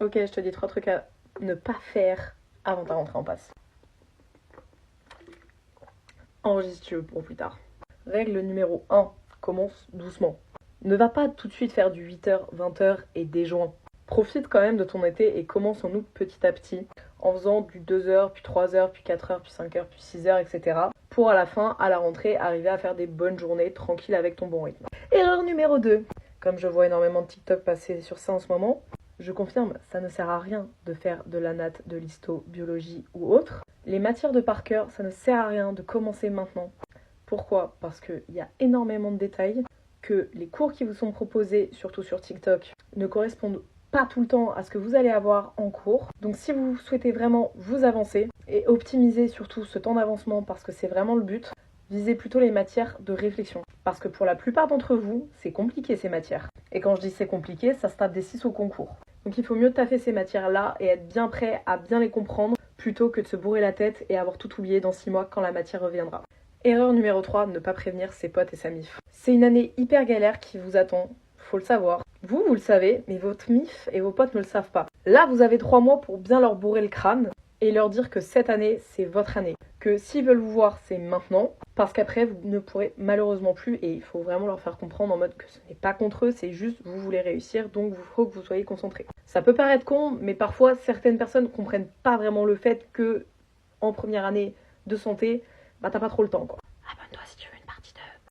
Ok, je te dis 3 trucs à ne pas faire avant ta rentrée en passe. Enregistre pour plus tard. Règle numéro 1, commence doucement. Ne va pas tout de suite faire du 8h, 20h et déjoint. Profite quand même de ton été et commence en août petit à petit, en faisant du 2h, puis 3h, puis 4h, puis 5h, puis 6h, etc. Pour à la fin, à la rentrée, arriver à faire des bonnes journées tranquilles avec ton bon rythme. Erreur numéro 2. Comme je vois énormément de TikTok passer sur ça en ce moment, je confirme, ça ne sert à rien de faire de la nat, de l'histo, biologie ou autre. Les matières de par cœur, ça ne sert à rien de commencer maintenant. Pourquoi ? Parce qu'il y a énormément de détails, que les cours qui vous sont proposés, surtout sur TikTok, ne correspondent pas tout le temps à ce que vous allez avoir en cours. Donc si vous souhaitez vraiment vous avancer et optimiser surtout ce temps d'avancement parce que c'est vraiment le but, visez plutôt les matières de réflexion. Parce que pour la plupart d'entre vous, c'est compliqué ces matières. Et quand je dis c'est compliqué, ça se tape des 6 au concours. Donc il faut mieux taffer ces matières-là et être bien prêt à bien les comprendre plutôt que de se bourrer la tête et avoir tout oublié dans 6 mois quand la matière reviendra. Erreur numéro 3, ne pas prévenir ses potes et sa MIF. C'est une année hyper galère qui vous attend, faut le savoir. Vous le savez, mais votre MIF et vos potes ne le savent pas. Là, vous avez 3 mois pour bien leur bourrer le crâne et leur dire que cette année, c'est votre année. Que s'ils veulent vous voir, c'est maintenant, parce qu'après, vous ne pourrez malheureusement plus, et il faut vraiment leur faire comprendre en mode que ce n'est pas contre eux, c'est juste vous voulez réussir, donc il faut que vous soyez concentrés. Ça peut paraître con, mais parfois, certaines personnes ne comprennent pas vraiment le fait que, en première année de santé, t'as pas trop le temps, quoi.